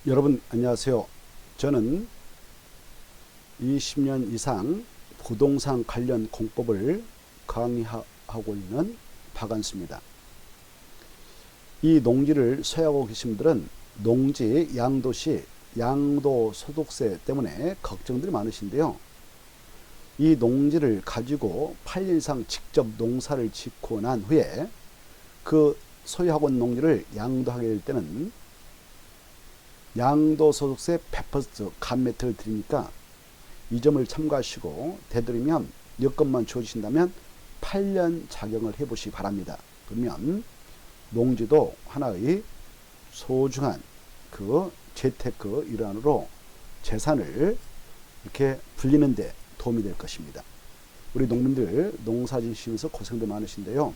여러분 안녕하세요. 저는 20년 이상 부동산 관련 공법을 강의하고 있는 박안수입니다. 이 농지를 소유하고 계신 분들은 농지 양도시 양도소득세 때문에 걱정들이 많으신데요. 이 농지를 가지고 8년 이상 직접 농사를 짓고 난 후에 그 소유하고 있는 농지를 양도하게 될 때는 양도소득세 100% 감매트를 드리니까 이 점을 참고하시고 되도록이면 여건만 주어주신다면 8년 작용을 해보시기 바랍니다. 그러면 농지도 하나의 소중한 그 재테크 일환으로 재산을 이렇게 불리는데 도움이 될 것입니다. 우리 농민들 농사 지시면서 고생도 많으신데요.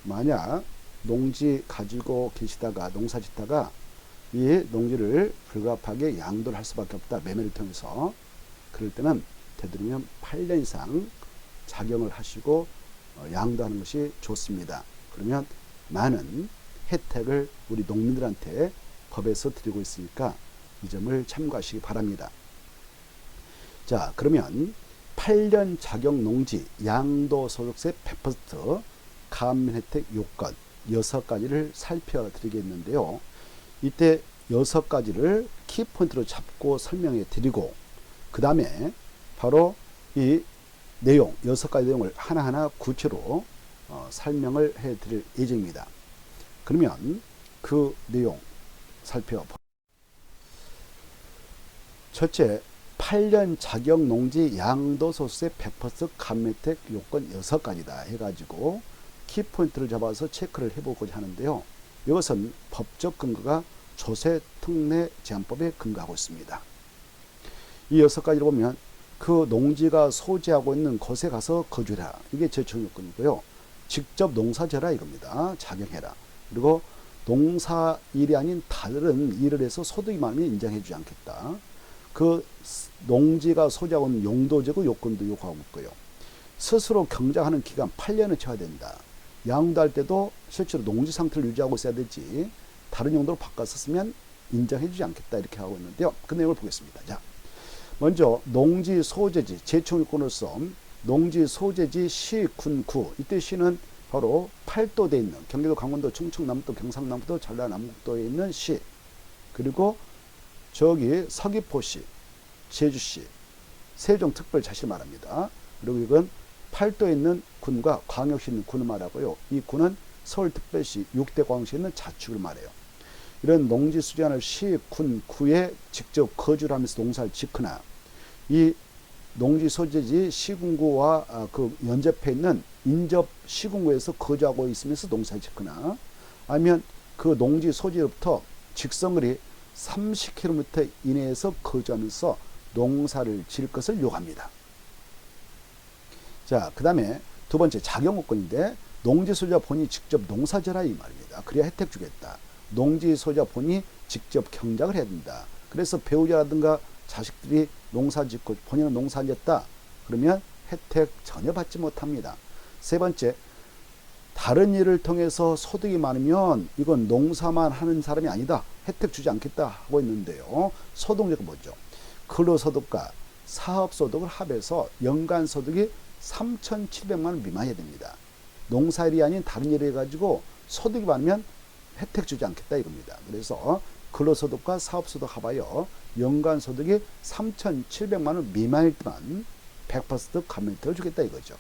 만약 농지 가지고 계시다가 농사 짓다가 이 농지를 불가피하게 양도를 할 수밖에 없다. 매매를 통해서. 그럴 때는 되도록이면 8년 이상 작용을 하시고 양도하는 것이 좋습니다. 그러면 많은 혜택을 우리 농민들한테 법에서 드리고 있으니까 이 점을 참고하시기 바랍니다. 자, 그러면 8년 작용 농지 양도소득세 100% 감면 혜택 요건 6가지를 살펴드리겠는데요. 이때 6가지를 키포인트로 잡고 설명해 드리고 그 다음에 바로 이 내용 6가지 내용을 하나하나 구체로 설명을 해 드릴 예정입니다. 그러면 그 내용 살펴보겠습니다. 첫째, 8년 자격 농지 양도소득세 100% 감매택 요건 6가지다 해가지고 키포인트를 잡아서 체크를 해보고자 하는데요. 이것은 법적 근거가 조세특례제한법에 근거하고 있습니다. 이 6가지를 보면 그 농지가 소지하고 있는 곳에 가서 거주해라. 이게 제청요건이고요. 직접 농사져라 이겁니다. 작용해라. 그리고 농사일이 아닌 다른 일을 해서 소득이 많으면 인정해주지 않겠다. 그 농지가 소지하고 있는 용도적인 요건도 요구하고 있고요. 스스로 경작하는 기간 8년을 채워야 된다. 양도할 때도 실제로 농지 상태를 유지하고 있어야 되지 다른 용도로 바꿔 썼으면 인정해주지 않겠다 이렇게 하고 있는데요. 그 내용을 보겠습니다. 자, 먼저 농지 소재지 제청요건으로서 농지 소재지 시, 군, 구. 이때 시는 바로 팔도에 있는 경기도, 강원도, 충청, 남도, 경상남도, 전라도, 남북도에 있는 시, 그리고 저기 서귀포시, 제주시, 세종특별자치를 말합니다. 그리고 이건 팔도에 있는 군과 광역시에 있는 군을 말하고요. 이 군은 서울특별시 6대 광역시에 있는 자축을 말해요. 이런 농지 수량을 시, 군, 구에 직접 거주를 하면서 농사를 짓거나 이 농지 소재지 시군구와 그 연접해 있는 인접 시군구에서 거주하고 있으면서 농사를 짓거나 아니면 그 농지 소재로부터 직선거리 30km 이내에서 거주하면서 농사를 지을 것을 요구합니다. 자, 그 다음에 두 번째 자격요건인데 농지 소유자 본인이 직접 농사져라 이 말입니다. 그래야 혜택 주겠다. 농지 소유자 본인이 직접 경작을 해야 된다. 그래서 배우자라든가 자식들이 농사 짓고 본인은 농사 안 짓다. 그러면 혜택 전혀 받지 못합니다. 세 번째, 다른 일을 통해서 소득이 많으면 이건 농사만 하는 사람이 아니다. 혜택 주지 않겠다 하고 있는데요. 소득력은 뭐죠? 근로소득과 사업소득을 합해서 연간소득이 3,700만 원 미만해야 됩니다. 농사일이 아닌 다른 일을 해가지고 소득이 많으면 혜택 주지 않겠다 이겁니다. 그래서 근로소득과 사업소득 합하여 연간소득이 3,700만 원 미만일 때만 100% 감면혜택을 주겠다 이거죠.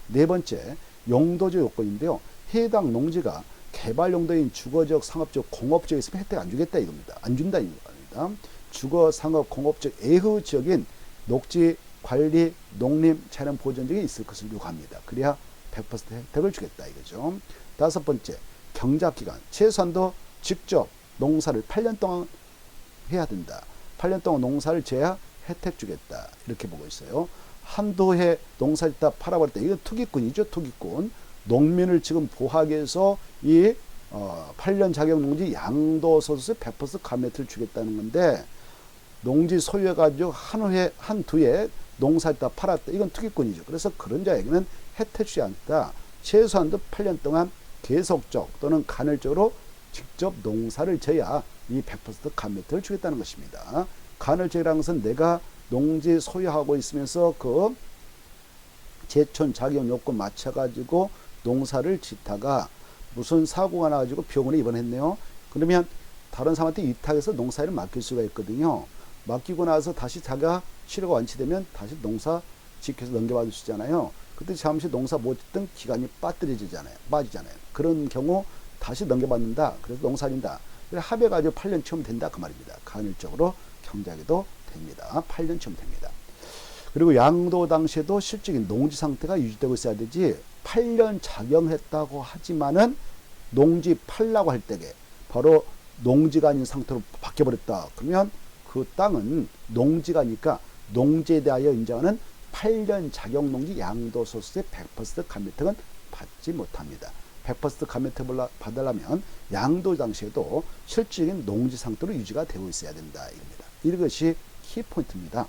네 번째, 용도적 요건인데요. 해당 농지가 개발용도인 주거적, 상업적, 공업지역에 있으면 혜택 안 주겠다 이겁니다. 안 준다 이겁니다. 주거, 상업, 공업적, 애후지역인 녹지, 관리, 농림, 자연 보존지역에 있을 것을 요구합니다. 그래야 100% 혜택을 주겠다 이거죠. 다섯 번째, 경작기간. 최소한도 직접 농사를 8년 동안 해야 된다. 8년 동안 농사를 지어야 혜택 주겠다. 이렇게 보고 있어요. 한두 해 농사 짓다 팔아버렸다. 이건 투기꾼이죠. 투기꾼. 농민을 지금 보호하기 위해서 이 8년 자격 농지 양도소득세 100% 감면혜택을 주겠다는 건데 농지 소유해가지고 한두 해 농사 짓다 팔았다. 이건 투기꾼이죠. 그래서 그런 자에게는 혜택 주지 않다. 최소한도 8년 동안 계속적 또는 간헐적으로 직접 농사를 져야 이 100% 감매택을 주겠다는 것입니다. 간헐적이라는 것은 내가 농지 소유하고 있으면서 그 제촌 자격 요건 맞춰가지고 농사를 짓다가 무슨 사고가 나가지고 병원에 입원했네요. 그러면 다른 사람한테 위탁해서 농사를 맡길 수가 있거든요. 맡기고 나서 다시 자가 치료가 완치되면 다시 농사 지켜서 넘겨받을 수 있잖아요. 그때 잠시 농사 못 짓던 기간이 빠뜨려지잖아요. 빠지잖아요. 그런 경우 다시 넘겨받는다. 그래서 농사진다. 합해가지고 8년 채우면 된다. 그 말입니다. 간헐적으로 경작해도 됩니다. 8년 채우면 됩니다. 그리고 양도 당시에도 실질적인 농지 상태가 유지되고 있어야 되지 8년 작용했다고 하지만은 농지 팔라고 할 때에 바로 농지가 아닌 상태로 바뀌어버렸다. 그러면 그 땅은 농지가니까 농지에 대하여 인정하는 8년 작용 농지 양도소득세 100% 감매택은 받지 못합니다. 100% 감매택 받으려면 양도 당시에도 실질적인 농지 상태로 유지가 되고 있어야 된다. 입니다. 이것이 키포인트입니다.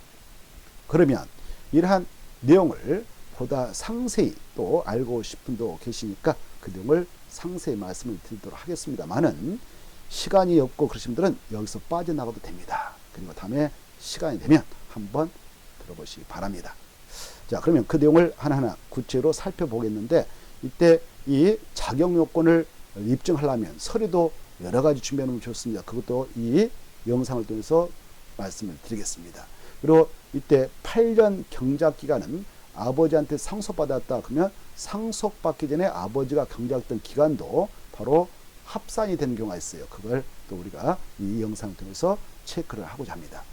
그러면 이러한 내용을 보다 상세히 또 알고 싶은 분도 계시니까 그 내용을 상세히 말씀을 드리도록 하겠습니다만은 시간이 없고 그러신 분들은 여기서 빠져나가도 됩니다. 그리고 다음에 시간이 되면 한번 들어보시기 바랍니다. 자, 그러면 그 내용을 하나하나 구체로 살펴보겠는데 이때 이 자격 요건을 입증하려면 서류도 여러 가지 준비해 놓으면 좋습니다. 그것도 이 영상을 통해서 말씀을 드리겠습니다. 그리고 이때 8년 경작 기간은 아버지한테 상속받았다 그러면 상속받기 전에 아버지가 경작했던 기간도 바로 합산이 되는 경우가 있어요. 그걸 또 우리가 이 영상을 통해서 체크를 하고자 합니다.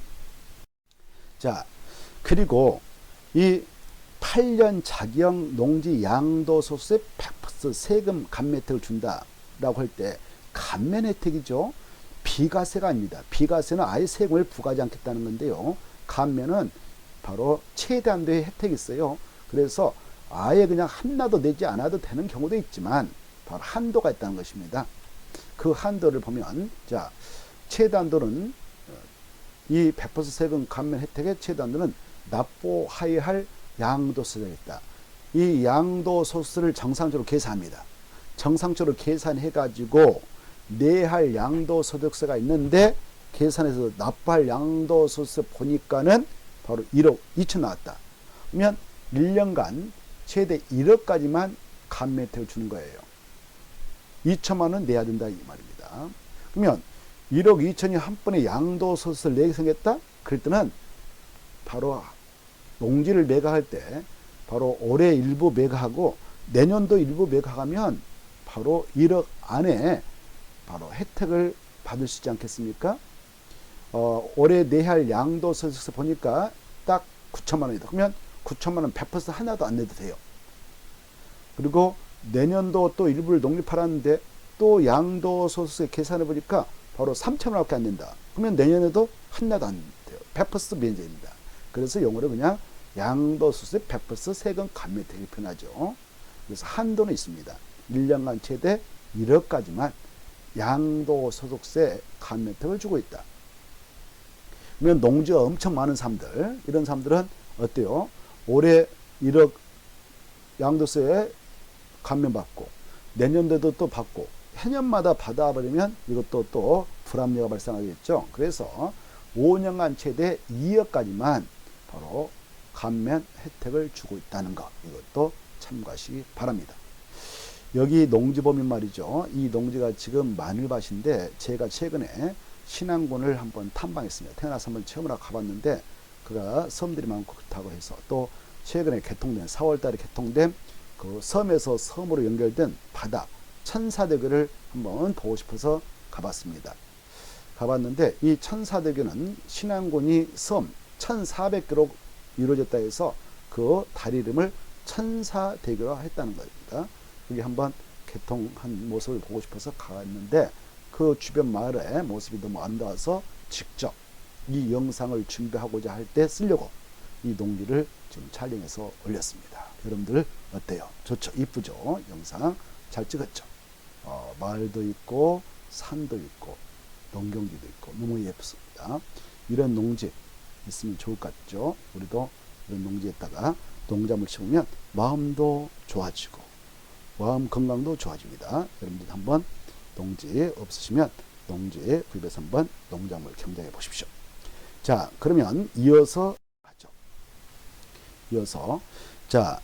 자, 그리고 이 8년 자격 농지 양도소득세 100% 세금 감면 혜택을 준다라고 할 때 감면 혜택이죠. 비과세가 아닙니다. 비과세는 아예 세금을 부과하지 않겠다는 건데요. 감면은 바로 최대한도의 혜택이 있어요. 그래서 아예 그냥 한나도 내지 않아도 되는 경우도 있지만 바로 한도가 있다는 것입니다. 그 한도를 보면 자, 최대한도는 이 100% 세금 감면 혜택의 최대한도는 납부하여야 할 양도소득세가 있다. 이 양도소득세를 정상적으로 계산합니다. 정상적으로 계산해 가지고 내야 할 양도소득세가 있는데 계산해서 납부할 양도소득세 보니까는 바로 1억 2천 나왔다. 그러면 1년간 최대 1억까지만 감면 혜택을 주는 거예요. 2천만 원 내야 된다 이 말입니다. 그러면 1억 2천이 한 번에 양도소득세를 내게 생겼다? 그럴 때는 바로 농지를 매각할 때 바로 올해 일부 매각하고 내년도 일부 매각하면 바로 1억 안에 바로 혜택을 받을 수 있지 않겠습니까? 올해 내야 할 양도소득세 보니까 딱 9천만 원이다. 그러면 9천만 원 100% 하나도 안 내도 돼요. 그리고 내년도 또 일부를 농지 팔았는데 또 양도소득세 계산해 보니까 바로 3천만 원밖에 안 된다. 그러면 내년에도 하나도 안 돼요. 100% 면제입니다. 그래서 용어로 그냥 양도소득세 100% 세금 감면 혜택이 편하죠. 그래서 한도는 있습니다. 1년간 최대 1억까지만 양도소득세 감면 혜택을 주고 있다. 그러면 농지가 엄청 많은 사람들, 이런 사람들은 어때요? 올해 1억 양도세 감면받고 내년도에도 또 받고 해년마다 받아버리면 이것도 또 불합리가 발생하겠죠. 그래서 5년간 최대 2억까지만 바로 감면 혜택을 주고 있다는 것, 이것도 참고하시기 바랍니다. 여기 농지범인 말이죠. 이 농지가 지금 마늘밭인데 제가 최근에 신안군을 한번 탐방했습니다. 태어나서 한번 체험을 하고 가봤는데 그가 섬들이 많고 그렇다고 해서 또 최근에 개통된 4월 달에 개통된 그 섬에서 섬으로 연결된 바다 천사대교를 한번 보고 싶어서 가봤습니다. 가봤는데 이 천사대교는 신안군이 섬 1400km 이루어졌다 해서 그 다리 이름을 천사대교라 했다는 겁니다. 여기 한번 개통한 모습을 보고 싶어서 갔는데 그 주변 마을의 모습이 너무 아름다워서 직접 이 영상을 준비하고자 할 때 쓰려고 이 농지를 지금 촬영해서 올렸습니다. 여러분들 어때요? 좋죠? 이쁘죠? 영상 잘 찍었죠? 마을도 있고 산도 있고 농경지도 있고 너무 예쁘습니다. 이런 농지 있으면 좋을 것 같죠? 우리도 이런 농지에다가 농작물 심으면 마음도 좋아지고 마음 건강도 좋아집니다. 여러분들 한번 농지 없으시면 농지 구입해서 한번 농작물 경작해 보십시오. 자, 그러면 이어서 자,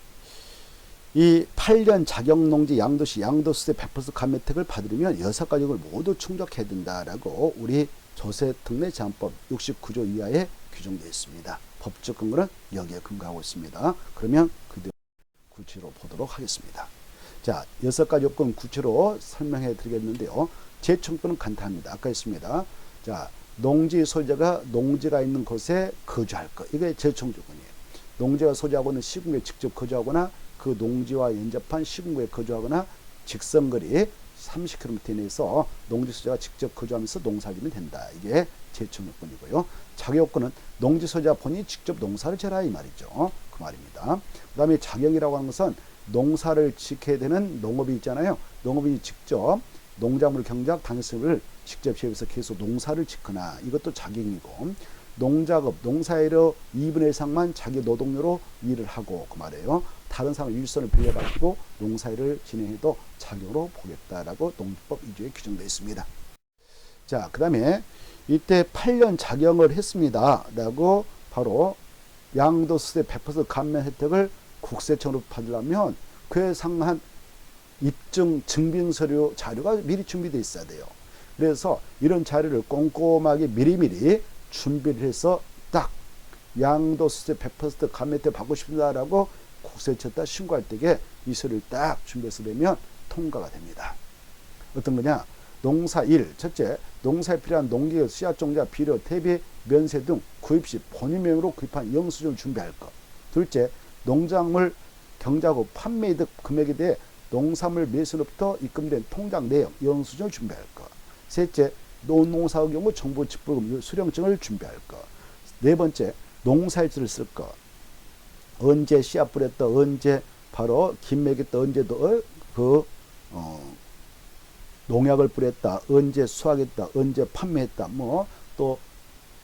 이 8년 자격농지 양도시 양도세 100% 감면 혜택을 받으려면 6가족을 모두 충족해야 된다라고 우리 조세특례제한법 69조 이하에 규정되어 있습니다. 법적 근거는 여기에 근거하고 있습니다. 그러면 그대로 구체로 보도록 하겠습니다. 자, 6가지 요건 구체로 설명해 드리겠는데요. 재청구는 간단합니다. 아까 했습니다. 자, 농지 소유자가 농지가 있는 곳에 거주할 것. 이게 재청조건이에요. 농지가 소유하고 있는 시군구에 직접 거주하거나 그 농지와 연접한 시군구에 거주하거나 직선거리 30km 이내에서 농지 소유자가 직접 거주하면서 농사를 지면 된다. 이게 재청요건이고요. 자격요건은 농지 소유자 본인이 직접 농사를 지어라 이 말이죠. 그 말입니다. 그 다음에 자격이라고 하는 것은 농사를 지켜야 되는 농업이 있잖아요. 농업인이 직접 농작물 경작 단위수를 직접 지어서 계속 농사를 짓거나 이것도 자격이고 농작업, 농사일의 2분의 1 이상만 자기 노동료로 일을 하고 그 말이에요. 다른 사람 일선을 빌려가지고 농사일을 진행해도 자격으로 보겠다라고 농지법 2조에 규정되어 있습니다. 자, 그 다음에 이때 8년 작용을 했습니다. 라고 바로 양도세 100% 감면 혜택을 국세청으로 받으려면 그에 상한 입증 증빙서류 자료가 미리 준비되어 있어야 돼요. 그래서 이런 자료를 꼼꼼하게 미리미리 준비를 해서 딱 양도세 100% 감면 혜택 받고 싶다라고 국세청에다 신고할 때에 이 서류를 딱 준비해서 내면 통과가 됩니다. 어떤 거냐? 농사 1. 첫째, 농사에 필요한 농기계, 씨앗종자, 비료, 퇴비, 면세 등 구입 시 본인 명의로 구입한 영수증을 준비할 것. 둘째, 농작물 경작 후 판매 이득 금액에 대해 농산물 매수로부터 입금된 통장 내역, 영수증을 준비할 것. 셋째, 농사의 경우 정부 직불금 수령증을 준비할 것. 네 번째, 농사일지를 쓸 것. 언제 씨앗 뿌렸다, 언제 바로 김 먹였다, 언제 농약을 뿌렸다, 언제 수확했다, 언제 판매했다, 뭐 또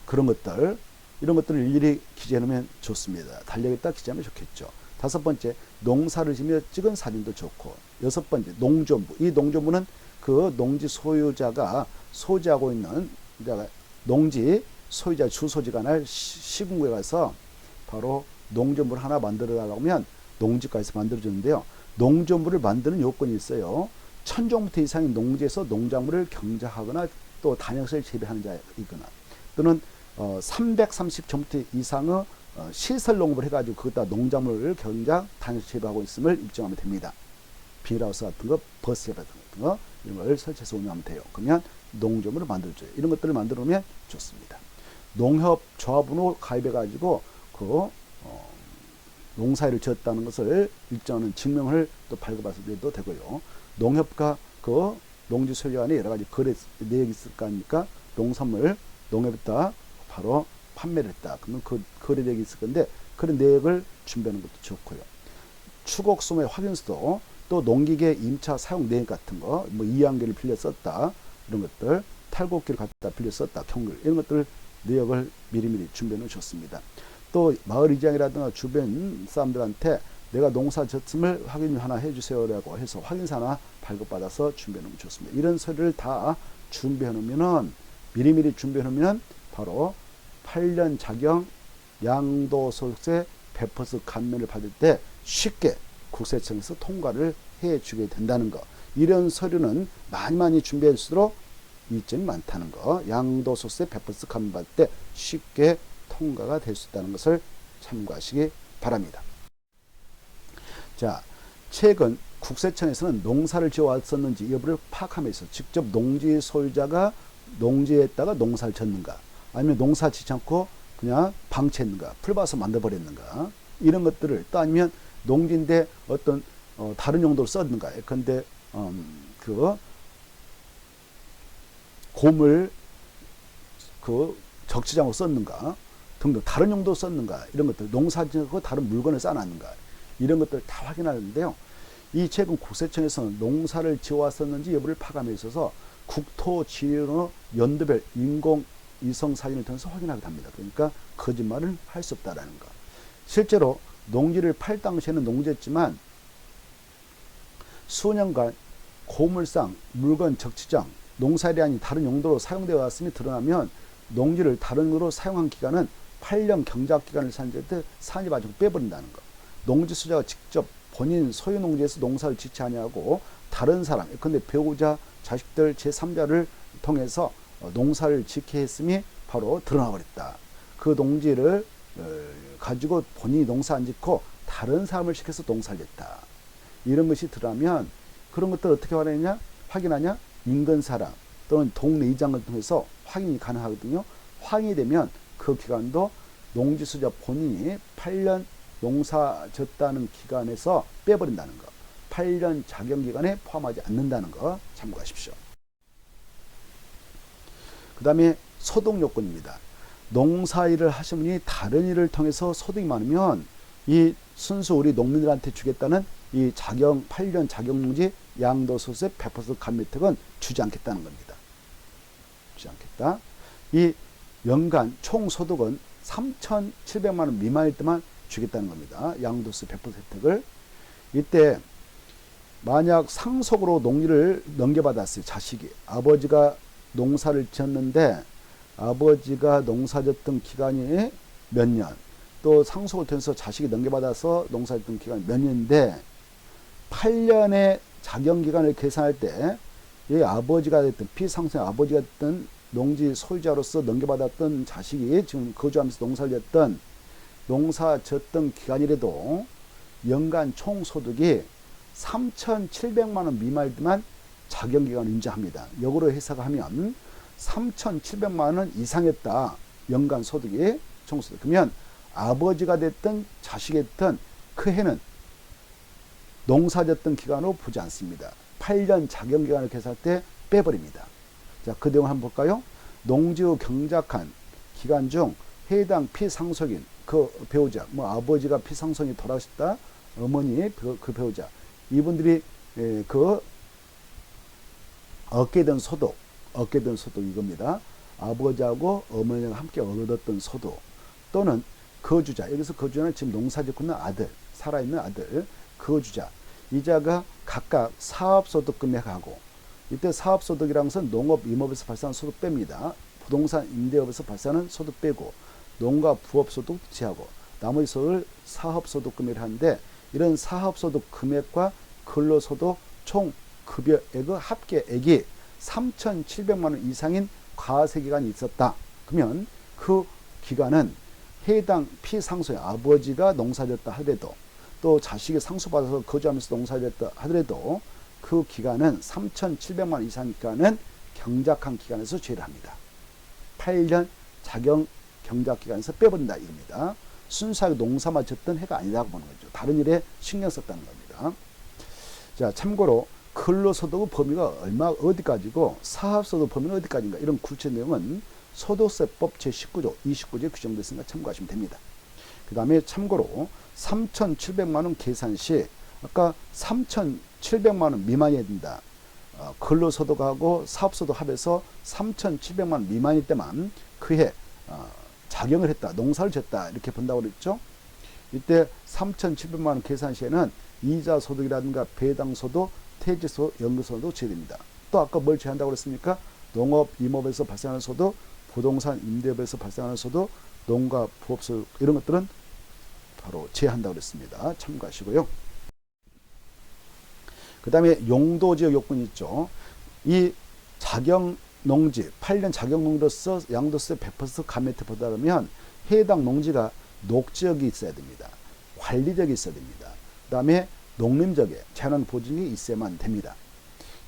그런 것들, 이런 것들을 일일이 기재해 놓으면 좋습니다. 달력에다 기재하면 좋겠죠. 다섯 번째, 농사를 지며 찍은 사진도 좋고. 여섯 번째, 농전부. 이 농전부는 그 농지 소유자가 소지하고 있는 농지 소유자 주소지가 날 시군구에 가서 바로 농전부를 하나 만들어 달라고 하면 농지과에서 만들어주는데요. 농전부를 만드는 요건이 있어요. 1000종부터 이상의 농지에서 농작물을 경작하거나 또 단역을 재배하는 자이거나 또는 330종부터 이상의 시설 농업을 해가지고 그것다 농작물을 경작, 단역 재배하고 있음을 입증하면 됩니다. 비닐하우스 같은 거, 버스 같은 거 이런 걸 설치해서 운영하면 돼요. 그러면 농전부를 만들어줘요. 이런 것들을 만들어 놓으면 좋습니다. 농협조합으로 가입해가지고 농사일을 지었다는 것을 일정하는 증명을 또 발급하셔도 되고요. 농협과 그 농지 소유 안에 여러 가지 거래 내역이 있을 거 아닙니까? 농산물 농협에다 바로 판매를 했다. 그러면 그 거래 내역이 있을 건데 그런 내역을 준비하는 것도 좋고요. 추곡 소매 확인서도 또 농기계 임차 사용 내역 같은 거, 뭐 이양계를 빌려 썼다 이런 것들, 탈곡기를 갖다 빌려 썼다, 경글 이런 것들 내역을 미리미리 준비해 놓으셨습니다. 또 마을 이장이라든가 주변 사람들한테 내가 농사 졌음을 확인 하나 해주세요라고 해서 확인서 하나 발급받아서 준비해 놓으면 좋습니다. 이런 서류를 다 준비해 놓으면은 미리미리 준비해 놓으면 바로 8년 자격 양도소득세 100% 감면을 받을 때 쉽게 국세청에서 통과를 해주게 된다는 거. 이런 서류는 많이 준비할수록 이점이 많다는 거. 양도소득세 100% 감면 받을 때 쉽게 통과가 될 수 있다는 것을 참고하시기 바랍니다. 자, 최근 국세청에서는 농사를 지어왔었는지 여부를 파악하면서 직접 농지 소유자가 농지에다가 농사를 졌는가 아니면 농사 짓지 않고 그냥 방치했는가 풀밭을 만들어버렸는가 이런 것들을 또 아니면 농지인데 어떤 다른 용도로 썼는가 근데 그 곰을 그 적치장으로 썼는가 등등 다른 용도로 썼는가 이런 것들 농사지고 다른 물건을 쌓아놨는가 이런 것들 다 확인하는데요. 이 최근 국세청에서는 농사를 지어왔었는지 여부를 파악함에 있어서 국토지리로 연도별 인공 위성 사진을 통해서 확인하게 합니다. 그러니까 거짓말은 할 수 없다라는 거. 실제로 농지를 팔 당시에는 농지였지만 수년간 고물상, 물건 적치장 농사일이 다른 용도로 사용되어 왔음이 드러나면 농지를 다른 으로 사용한 기간은 8년 경작기간을 산정할 때 산입아정 빼버린다는 것. 농지 소유자가 직접 본인 소유 농지에서 농사를 짓지 아니하고 다른 사람, 근데 배우자, 자식들, 제3자를 통해서 농사를 짓게 했음이 바로 드러나 버렸다. 그 농지를 가지고 본인이 농사 안 짓고 다른 사람을 시켜서 농사를 짓다. 이런 것이 드러나면 그런 것들을 어떻게 확인하냐? 인근 사람 또는 동네 이장을 통해서 확인이 가능하거든요. 확인이 되면 그 기간도 농지 소유자 본인이 8년 농사 졌다는 기간에서 빼버린다는 것. 8년 자경기간에 포함하지 않는다는 거 참고하십시오. 그 다음에 소득요건입니다. 농사일을 하신 분이 다른 일을 통해서 소득이 많으면 이 순수 우리 농민들한테 주겠다는 이 8년 자경농지 양도소득세 100% 감면혜택은 주지 않겠다는 겁니다. 주지 않겠다. 이 연간 총 소득은 3,700만 원 미만일 때만 주겠다는 겁니다. 양도세 100% 혜택을. 이때 만약 상속으로 농지를 넘겨받았어요. 자식이. 아버지가 농사를 지었는데 아버지가 농사 짓던 기간이 몇 년, 또 상속을 통해서 자식이 넘겨받아서 농사 짓던 기간이 몇 년인데 8년의 자경기간을 계산할 때 이 아버지가 됐던 피상속의 아버지가 됐던 농지 소유자로서 넘겨받았던 자식이 지금 거주하면서 농사를 짓던 농사 짓던 기간이라도 연간 총소득이 3,700만 원 미만일 때만 자경기간을 인정합니다. 역으로 해석하면 3,700만 원 이상이었다. 연간 소득이 총소득. 그러면 아버지가 됐든 자식이 됐든 그 해는 농사 짓던 기간으로 보지 않습니다. 8년 자경기간을 계산할 때 빼버립니다. 자, 그 내용 한번 볼까요? 농지 후 경작한 기간 중 해당 피상속인 그 배우자, 뭐 아버지가 피상속이 돌아가셨다, 어머니 그 배우자, 이분들이 그 얻게 된 소득 이겁니다. 아버지하고 어머니가 함께 얻었던 소득 또는 거주자, 여기서 거주자는 지금 농사짓고 있는 아들, 살아있는 아들, 거주자, 이자가 각각 사업소득 금액하고, 이때 사업소득이라는 것은 농업, 임업에서 발생하는 소득 뺍니다. 부동산 임대업에서 발생하는 소득 빼고 농가 부업소득 제하고 나머지 소득을 사업소득 금액을 하는데, 이런 사업소득 금액과 근로소득 총 급여액의 합계액이 3,700만 원 이상인 과세기간이 있었다. 그러면 그 기간은 해당 피상속의 아버지가 농사졌다 하더라도 또 자식이 상속받아서 거주하면서 농사졌다 하더라도 그 기간은 3,700만 원 이상 기간은 경작한 기간에서 제외를 합니다. 8년 자경 경작 기간에서 빼버린다 이겁니다. 순수하게 농사만 짓던 해가 아니라고 보는 거죠. 다른 일에 신경 썼다는 겁니다. 자, 참고로 근로소득의 범위가 어디까지고 사업소득 범위는 어디까지인가, 이런 구체 내용은 소득세법 제19조 29조에 규정되어 있으니까 참고하시면 됩니다. 그 다음에 참고로 3,700만 원 계산 시 아까 3,700만 원 미만이어야 된다. 근로소득하고 사업소득 합해서 3,700만 원 미만일 때만 그해 작용을 했다, 농사를 졌다 이렇게 본다고 그랬죠. 이때 3,700만 원 계산 시에는 이자소득이라든가 배당소득, 퇴직소득, 연금소득도 제외됩니다. 또 아까 뭘 제한다고 그랬습니까? 농업, 임업에서 발생하는 소득, 부동산 임대업에서 발생하는 소득, 농가, 부업소득 이런 것들은 바로 제한다고 그랬습니다. 참고하시고요. 그 다음에 용도지역 요건이 있죠. 이 자경농지, 8년 자경농지로서 양도세 100% 감면혜택 받으려면 해당 농지가 녹지역이 있어야 됩니다. 관리적이 있어야 됩니다. 그 다음에 농림적에 자연 보존이 있어야만 됩니다.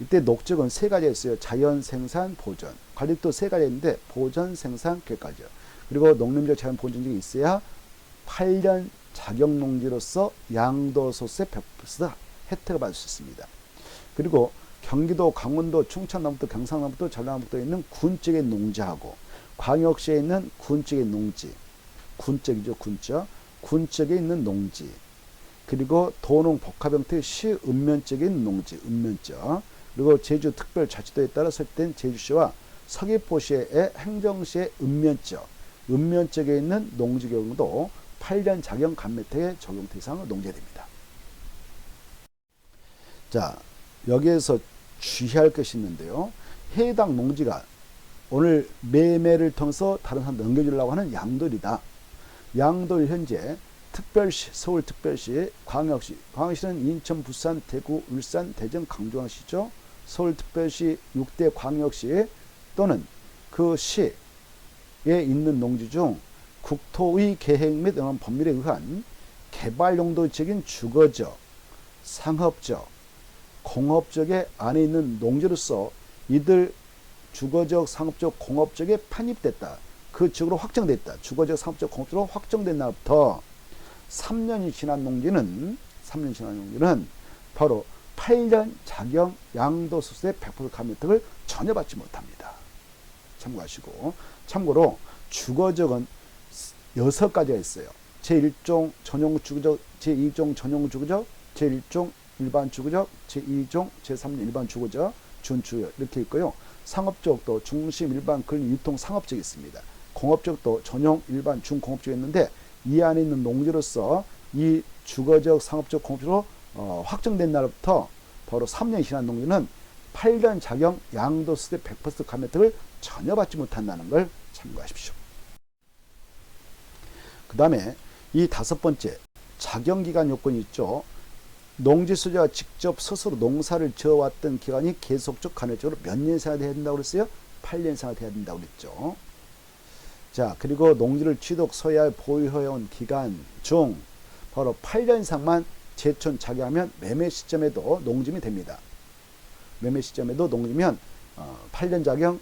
이때 녹지역은 세 가지가 있어요. 자연, 생산, 보존. 관리도 세 가지가 있는데 보존, 생산, 객관적. 그리고 농림적 자연 보존지역이 있어야 8년 자경농지로서 양도소득세 100% 혜택을 받을 수 있습니다. 그리고 경기도, 강원도, 충청남북도, 경상남북도, 전라남북도에 있는 군적의 농지하고 광역시에 있는 군적의 농지, 군적이죠, 군적. 군적에 있는 농지, 그리고 도농 복합 형태의 시 읍면적에 있는 농지, 읍면적. 그리고 제주특별자치도에 따라 설정된 제주시와 서귀포시의 행정시의 읍면적, 읍면적에 있는 농지 경우도 8년 자경 감면혜택의 적용 대상으로 농제됩니다. 자, 여기에서 주의할 것이 있는데요. 해당 농지가 오늘 매매를 통해서 다른 사람 넘겨주려고 하는 양도리다. 양도리 현재 특별시, 서울특별시, 광역시, 광역시는 인천, 부산, 대구, 울산, 대전, 강주광시죠. 서울특별시 6대 광역시 또는 그 시에 있는 농지 중 국토의 계획 및 법률에 의한 개발용도적인 주거적, 상업적, 공업적의 안에 있는 농지로서 이들 주거적, 상업적, 공업적에 편입됐다. 그 지역으로 확정됐다. 주거적, 상업적, 공업적으로 확정된 날부터 3년이 지난 농지는 바로 8년 자경 양도소득세 100% 감면 혜택을 전혀 받지 못합니다. 참고하시고, 참고로 주거적은 6가지가 있어요. 제1종 전용 주거적, 제2종 전용 주거적, 제1종 일반 주거적, 제2종, 제3종 일반 주거적, 준주거 이렇게 있고요. 상업적도 중심, 일반, 근린, 유통, 상업적이 있습니다. 공업적도 전용, 일반, 중공업적이 있는데 이 안에 있는 농지로서 이 주거적, 상업적, 공업적으로 확정된 날부터 바로 3년이 지난 농지는 8년 자경 양도소득세 100% 감면 혜택을 전혀 받지 못한다는 걸 참고하십시오. 그 다음에 이 5번째 자경기간 요건이 있죠. 농지 소유자가 직접 스스로 농사를 지어왔던 기간이 계속적 간헐적으로 몇 년 이상 돼야 된다고 그랬어요? 8년 이상 돼야 된다고 그랬죠. 자, 그리고 농지를 취득, 소유할, 보유해온 기간 중 바로 8년 이상만 제촌 자경하면 매매 시점에도 농지임이 됩니다. 매매 시점에도 농지면 8년 자경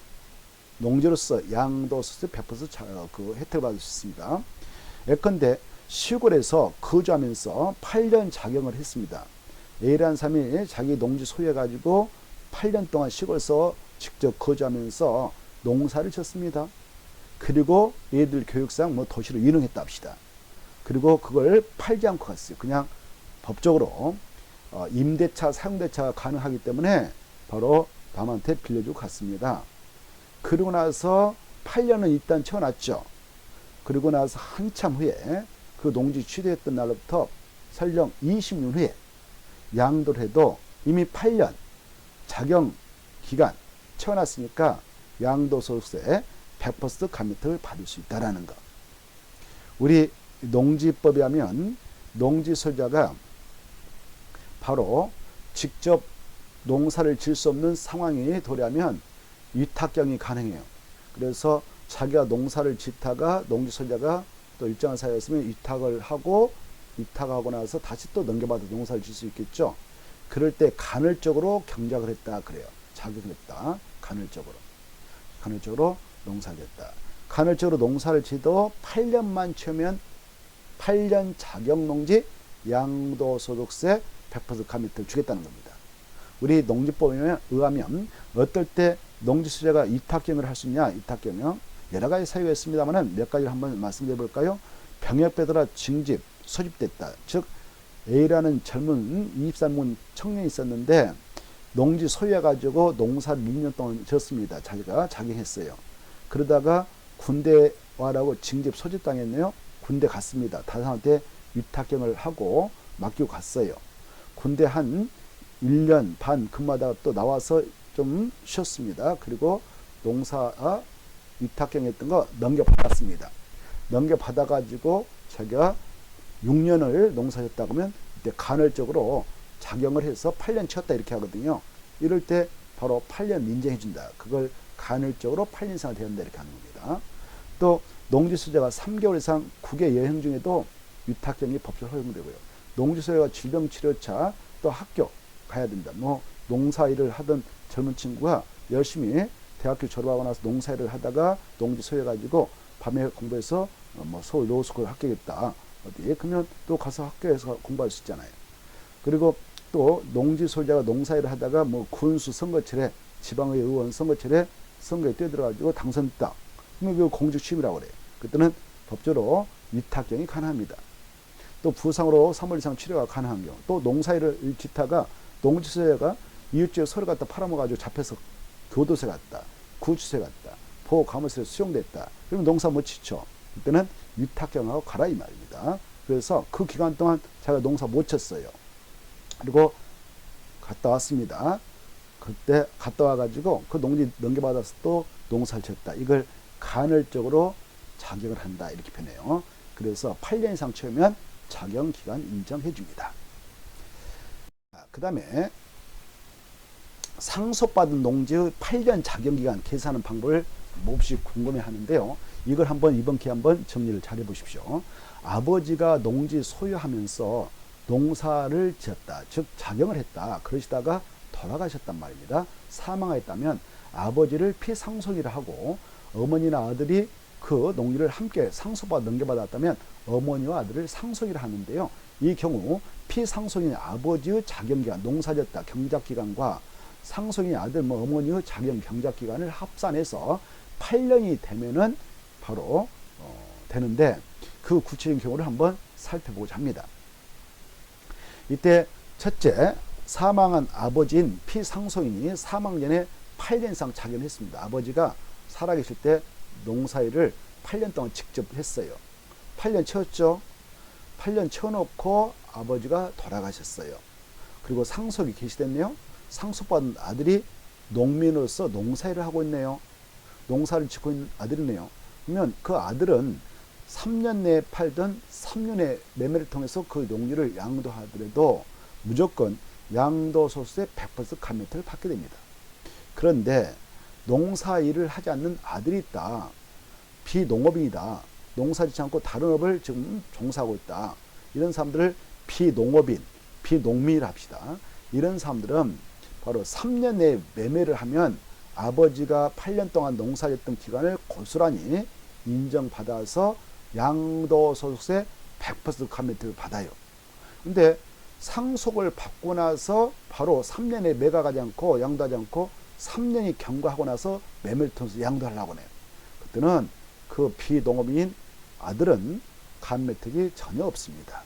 농지로서 양도소득세 100% 그 혜택을 받을 수 있습니다. 예컨대 시골에서 거주하면서 8년 자경을 했습니다. A라는 사람이 자기 농지 소유해가지고 8년 동안 시골에서 직접 거주하면서 농사를 졌습니다. 그리고 애들 교육상 뭐 도시로 이동했다 합시다. 그리고 그걸 팔지 않고 갔어요. 그냥 법적으로 임대차, 사용대차가 가능하기 때문에 바로 남한테 빌려주고 갔습니다. 그리고 나서 8년은 일단 채워놨죠. 그리고 나서 한참 후에 그 농지 취득했던 날로부터 설령 20년 후에 양도를 해도 이미 8년 자경 기간 채워놨으니까 양도소득세 100% 감면 혜택을 받을 수 있다는 것. 우리 농지법에 하면 농지 소유자가 바로 직접 농사를 지을 수 없는 상황이 도래하면 위탁경이 가능해요. 그래서 자기가 농사를 짓다가 농지 소유자가 또 일정한 사유가 있으면 위탁하고 나서 다시 또 넘겨받아 농사를 질 수 있겠죠. 그럴 때 간헐적으로 경작을 했다 그래요. 자격을 했다. 간헐적으로 농사를 했다. 간헐적으로 농사를 지도 8년만 채우면 8년 자경농지 양도소득세 100% 감면 혜택을 주겠다는 겁니다. 우리 농지법에 의하면 어떨 때 농지 소유자가 위탁경을 할 수 있냐? 위탁경은 여러 가지 사유가 있습니다만 몇 가지를 한번 말씀드려 볼까요? 병역배더라 징집, 소집됐다. 즉 A라는 젊은 23문 청년이 있었는데 농지 소유해가지고 농사를 2년 동안 졌습니다. 자기가 자경했어요. 그러다가 군대 와라고 징집 소집당했네요. 군대 갔습니다. 다른 사람한테 위탁경을 하고 맡기고 갔어요. 군대 한 1년 반 근무하다가 또 나와서 좀 쉬었습니다. 그리고 농사 위탁경 했던 거 넘겨받았습니다. 넘겨받아가지고 자기가 6년을 농사했다고 하면 이때 간헐적으로 자경을 해서 8년 채웠다 이렇게 하거든요. 이럴 때 바로 8년 민정해준다. 그걸 간헐적으로 8년 이상 되는다 이렇게 하는 겁니다. 또 농지 소유자가 3개월 이상 국외 여행 중에도 위탁경이 법적으로 허용되고요. 농지 소유자가 질병치료차 또 학교 가야 된다. 뭐 농사일을 하던 젊은 친구가 열심히 대학교 졸업하고 나서 농사일을 하다가 농지 소유해가지고 밤에 공부해서 뭐 서울 로스쿨 합격했다. 어디에? 그러면 또 가서 학교에서 공부할 수 있잖아요. 그리고 또 농지 소유자가 농사일을 하다가 뭐 군수 선거철에 지방의 의원 선거철에 선거에 뛰어들어가지고 당선됐다. 그러면 그 공직 취임이라고 그래요. 그때는 법적으로 위탁경이 가능합니다. 또 부상으로 3월 이상 치료가 가능한 경우, 또 농사일을 짓다가 농지 소유자가 이웃지역 서로 갖다 팔아먹어가지고 잡혀서 교도세 갔다, 구치세 갔다, 보호감호세 수용됐다. 그러면 농사 못 짓죠. 그때는 위탁경하고 가라 이 말입니다. 그래서 그 기간 동안 자기가 농사 못 쳤어요. 그리고 갔다 왔습니다. 그때 갔다 와가지고 그 농지 넘겨받아서 또 농사를 지었다. 이걸 간헐적으로 자격을 한다. 이렇게 표현해요. 그래서 8년 이상 채우면 자격기간 인정해 줍니다. 그 다음에 상속받은 농지의 8년 자격기간 계산하는 방법을 몹시 궁금해 하는데요. 이걸 한번 이번 기회에 한번 정리를 잘 해보십시오. 아버지가 농지 소유하면서 농사를 지었다. 즉 자경을 했다. 그러시다가 돌아가셨단 말입니다. 사망하였다면 아버지를 피상속이라 하고 어머니나 아들이 그 농지를 함께 상속받아 넘겨받았다면 어머니와 아들을 상속이라 하는데요. 이 경우 피상속인 아버지의 자경기간, 농사졌다 경작기간과 상속인 아들, 어머니의 자경 경작기간을 합산해서 8년이 되면은 바로 되는데 그 구체적인 경우를 한번 살펴보고자 합니다. 이때 첫째, 사망한 아버지인 피상속인이 사망 전에 8년 이상 자경을 했습니다. 아버지가 살아계실 때 농사일을 8년 동안 직접 했어요. 8년 채웠죠. 8년 채워놓고 아버지가 돌아가셨어요. 그리고 상속이 개시됐네요. 상속받은 아들이 농민으로서 농사일을 하고 있네요. 농사를 짓고 있는 아들이네요. 그러면 그 아들은 3년 내에 팔던 3년의 매매를 통해서 그 농지를 양도하더라도 무조건 양도소득세 100% 감면을 받게 됩니다. 그런데 농사일을 하지 않는 아들이 있다. 비농업인이다. 농사짓지 않고 다른 업을 지금 종사하고 있다. 이런 사람들을 비농업인, 비농민이라 합시다. 이런 사람들은 바로 3년 내에 매매를 하면 아버지가 8년 동안 농사짓던 기간을 고스란히 인정받아서 양도소득세 100% 감면을 받아요. 근데 상속을 받고 나서 바로 3년에 매각하지 않고 양도하지 않고 3년이 경과하고 나서 매매를 통해서 양도하려고 해요. 그때는 그 비농업인인 아들은 감면택이 전혀 없습니다.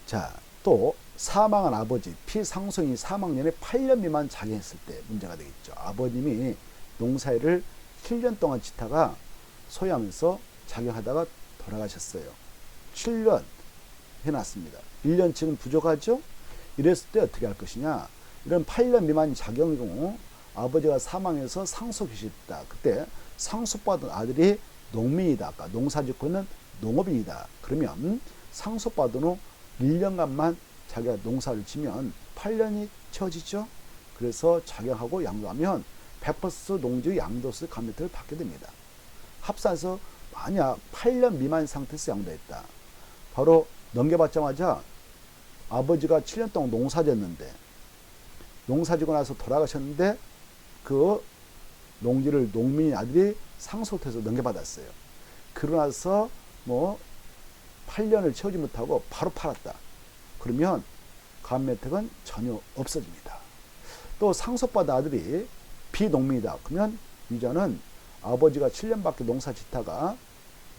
자, 또 사망한 아버지, 피상속인이 사망년에 8년 미만 자경했을 때 문제가 되겠죠. 아버님이 농사일을 7년 동안 짓다가 소유하면서 자경하다가 돌아가셨어요. 7년 해놨습니다. 1년 지금 부족하죠? 이랬을 때 어떻게 할 것이냐. 이런 8년 미만 자경의 경우 아버지가 사망해서 상속이 있다. 그때 상속받은 아들이 농민이다. 아까 농사짓고 있는 농업인이다. 그러면 상속받은 후 1년간만 자기가 농사를 지면 8년이 채워지죠. 그래서 자경하고 양도하면 100% 농지 양도세 감면을 받게 됩니다. 합산해서 만약 8년 미만 상태에서 양도했다. 바로 넘겨받자마자 아버지가 7년 동안 농사졌는데 농사지고 나서 돌아가셨는데 그 농지를 농민인 아들이 상속해서 넘겨받았어요. 그러고 나서 8년을 채우지 못하고 바로 팔았다. 그러면 감면택은 전혀 없어집니다. 또 상속받은 아들이 비농민이다. 그러면 이자는 아버지가 7년밖에 농사 짓다가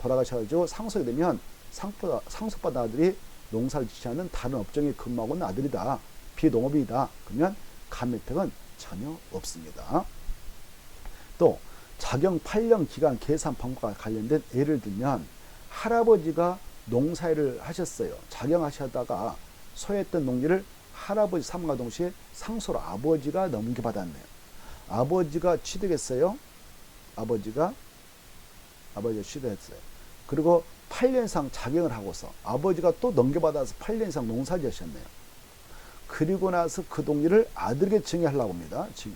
돌아가셔가지고 상속이 되면 상속받은 아들이 농사를 짓지 않는 다른 업종에 근무하고 있는 아들이다. 비농업인이다. 그러면 감면택은 전혀 없습니다. 또 자경 8년 기간 계산 방법과 관련된 예를 들면 할아버지가 농사일을 하셨어요. 자경하시다가 소유했던 농지를 할아버지 사망과 동시에 상속으로 아버지가 넘겨받았네요. 아버지가 취득했어요. 아버지가 취득했어요. 그리고 8년 이상 자경을 하고서 아버지가 또 넘겨받아서 8년 이상 농사지으셨네요. 그리고 나서 그 농지를 아들에게 증여하려고 합니다. 증여.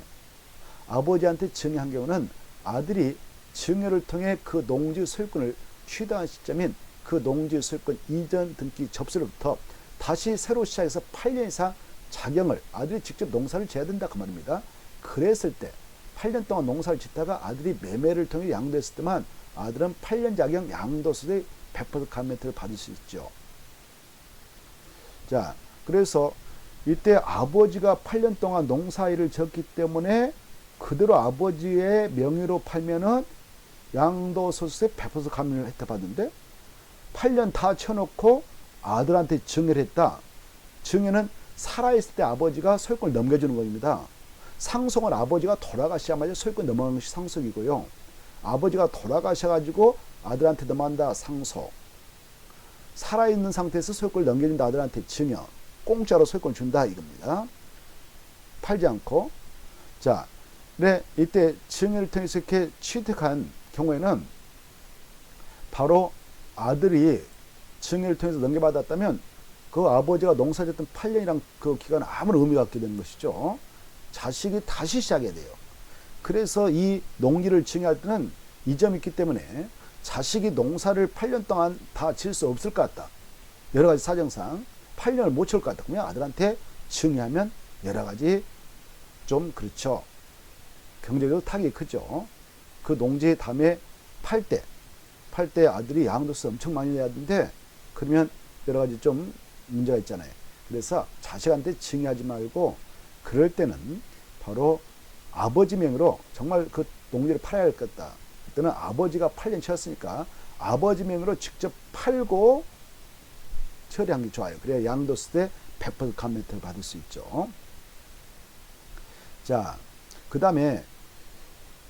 아버지한테 증여한 경우는 아들이 증여를 통해 그 농지 소유권을 취득한 시점인 그 농지 소유권 이전 등기 접수로부터 다시 새로 시작해서 8년 이상 자경을 아들이 직접 농사를 지어야 된다 그 말입니다. 그랬을 때 8년 동안 농사를 짓다가 아들이 매매를 통해 양도했을 때만 아들은 8년 자경 양도세의 100% 감면을 받을 수 있죠. 자, 그래서 이때 아버지가 8년 동안 농사일을 지었기 때문에 그대로 아버지의 명의로 팔면은 양도소득세 100% 감면을 혜택받는데 8년 다 쳐놓고 아들한테 증여를 했다. 증여는 살아있을 때 아버지가 소유권을 넘겨주는 겁니다. 상속은 아버지가 돌아가셔야만 소유권 넘어가는 것이 상속이고요. 아버지가 돌아가셔가지고 아들한테 넘어간다. 상속. 살아있는 상태에서 소유권을 넘겨준다. 아들한테 증여. 공짜로 소유권 준다. 이겁니다. 팔지 않고. 자, 네, 이때 증여를 통해서 이렇게 취득한 경우에는 바로 아들이 증여를 통해서 넘겨받았다면 그 아버지가 농사짓던 8년이란 그 기간은 아무런 의미가 없게 되는 것이죠. 자식이 다시 시작해야 돼요. 그래서 이 농지를 증여할 때는 이 점이 있기 때문에 자식이 농사를 8년 동안 다 지을 수 없을 것 같다. 여러 가지 사정상 8년을 못 채울 것 같다. 그러면 아들한테 증여하면 여러 가지 좀 그렇죠. 경제적으로 타격이 크죠. 그 농지 다음에 팔 때 아들이 양도세 엄청 많이 내야 되는데 그러면 여러 가지 좀 문제가 있잖아요. 그래서 자식한테 증여하지 말고 그럴 때는 바로 아버지 명의로 정말 그 농지를 팔아야 할 것 같다. 그때는 아버지가 8년 채웠으니까 아버지 명의로 직접 팔고 처리한 게 좋아요. 그래야 양도세 100% 감면을 받을 수 있죠. 자, 그 다음에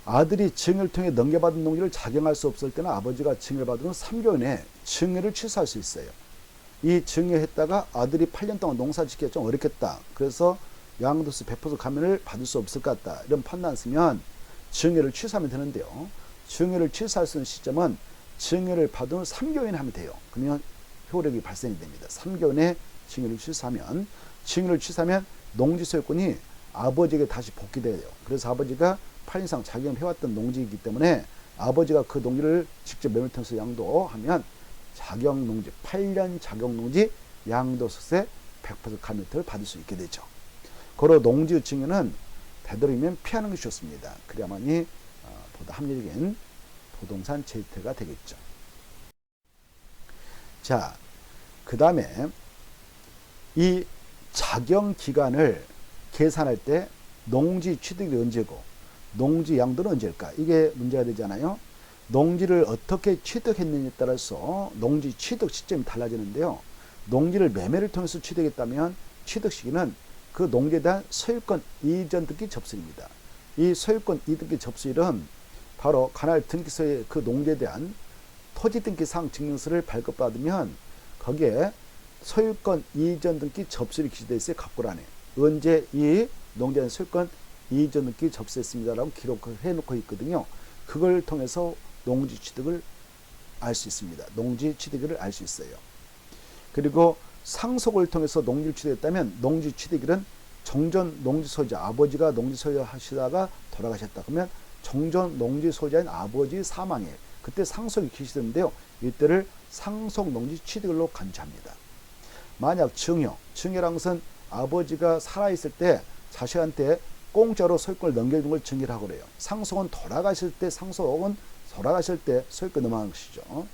아들이 증여를 통해 넘겨받은 농지를 작용할 수 없을 때는 아버지가 증여를 받은 3개월 내에 증여를 취소할 수 있어요. 이 증여했다가 아들이 8년 동안 농사 짓기가 좀 어렵겠다. 그래서 양도세 100% 감면을 받을 수 없을 것 같다. 이런 판단 쓰면 증여를 취소하면 되는데요. 증여를 취소할 수 있는 시점은 증여를 받은 3개월이나 하면 돼요. 그러면 효력이 발생이 됩니다. 3개월 내에 증여를 취소하면 농지 소유권이 아버지에게 다시 복귀돼야 돼요. 그래서 아버지가 8년 이상 작용해왔던 농지이기 때문에 아버지가 그 농지를 직접 매매를 통해서 양도하면 작용농지, 8년 작용농지 양도세 100% 감면을 받을 수 있게 되죠. 고로 농지 증여는 되도록이면 피하는 것이 좋습니다. 그래야만이 보다 합리적인 부동산 재테크가 되겠죠. 자, 그 다음에 이 작용 기간을 계산할 때 농지 취득이 언제고 농지 양도는 언제일까? 이게 문제가 되잖아요. 농지를 어떻게 취득했느냐에 따라서 농지 취득 시점이 달라지는데요. 농지를 매매를 통해서 취득했다면 취득 시기는 그 농지에 대한 소유권 이전 등기 접수일입니다. 이 소유권 이전 등기 접수일은 바로 관할 등기소에 그 농지에 대한 토지 등기상 증명서를 발급받으면 거기에 소유권 이전 등기 접수일이 기재되어 있어요. 갑고란에. 언제 이 농지에 대한 소유권 이전 등기 접수했습니다라고 기록을 해놓고 있거든요. 그걸 통해서 농지 취득을 알 수 있습니다. 농지 취득일을 알 수 있어요. 그리고 상속을 통해서 농지를 취득했다면 농지 취득일은 정전 농지 소유자, 아버지가 농지 소유 하시다가 돌아가셨다. 그러면 정전 농지 소유자인 아버지 사망일, 그때 상속이 기시되는데요. 이때를 상속 농지 취득일로 간주합니다. 만약 증여라는 것은 아버지가 살아있을 때 자식한테 공짜로 소유권을 넘겨준 걸 증여라고 그래요. 상속은 돌아가실 때 소유권 넘어가는 것이죠.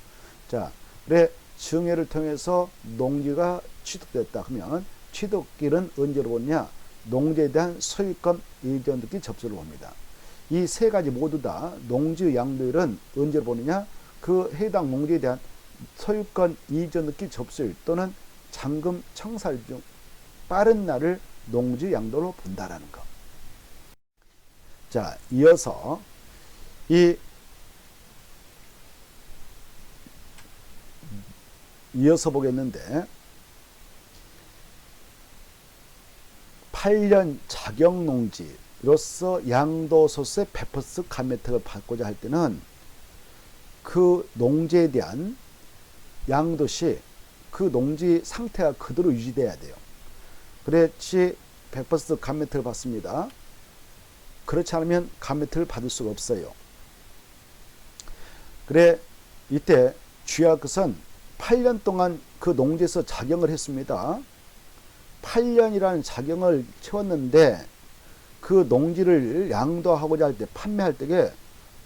자, 그래 증여를 통해서 농지가 취득됐다 하면 취득일은 언제로 보느냐? 농지에 대한 소유권 이전 등기 접수를 봅니다. 이 세 가지 모두 다 농지 양도일은 언제로 보느냐? 그 해당 농지에 대한 소유권 이전 등기 접수일 또는 잔금 청사일 중 빠른 날을 농지 양도로 본다라는 거. 자, 이어서 이어서 보겠는데 8년 작용농지로서 양도소득세 100% 감면 혜택을 받고자 할 때는 그 농지에 대한 양도시 그 농지 상태가 그대로 유지돼야 돼요. 그렇지 100% 감면 혜택을 받습니다. 그렇지 않으면 감면 혜택을 받을 수가 없어요. 그래 이때 주의할 것은 8년 동안 그 농지에서 작용을 했습니다. 8년이라는 작용을 채웠는데 그 농지를 양도하고자 할 때 판매할 때에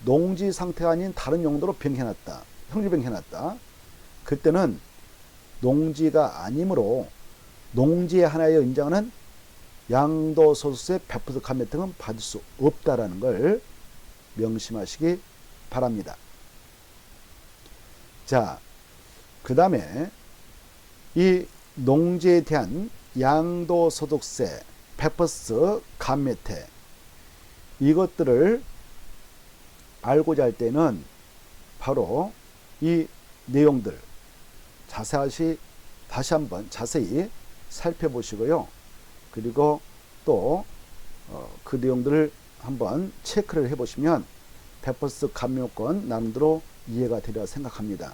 농지 상태가 아닌 다른 용도로 변경해놨다. 형질 변경해놨다. 그때는 농지가 아니므로 농지의 하나의 인정하는 양도소득세 100% 감면 혜택은 받을 수 없다라는 걸 명심하시기 바랍니다. 자, 그 다음에 이 농지에 대한 양도소득세 100% 감면 혜택 이것들을 알고자 할 때는 바로 이 내용들 다시 한번 자세히 살펴보시고요. 그리고 또 그 내용들을 한번 체크를 해보시면 100% 감면요건 나름대로 이해가 되리라 생각합니다.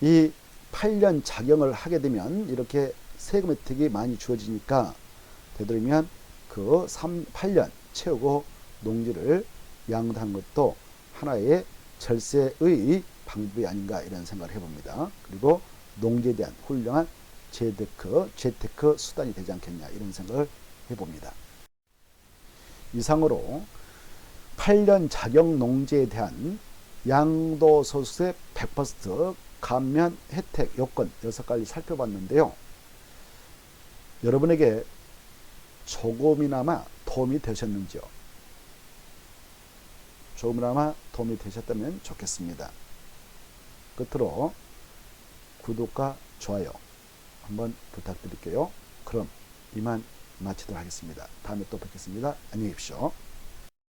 이 8년 작용을 하게 되면 이렇게 세금 혜택이 많이 주어지니까 되도록이면 그 8년 채우고 농지를 양도하는 것도 하나의 절세의 방법이 아닌가 이런 생각을 해봅니다. 그리고 농지에 대한 훌륭한 재테크 수단이 되지 않겠냐 이런 생각을 해봅니다. 이상으로 8년 자격 농지에 대한 양도소득세 100% 감면 혜택 요건 6가지 살펴봤는데요. 여러분에게 조금이나마 도움이 되셨는지요? 조금이나마 도움이 되셨다면 좋겠습니다. 끝으로 구독과 좋아요 한번 부탁드릴게요. 그럼 이만 마치도록 하겠습니다. 다음에 또 뵙겠습니다. 안녕히 계십시오.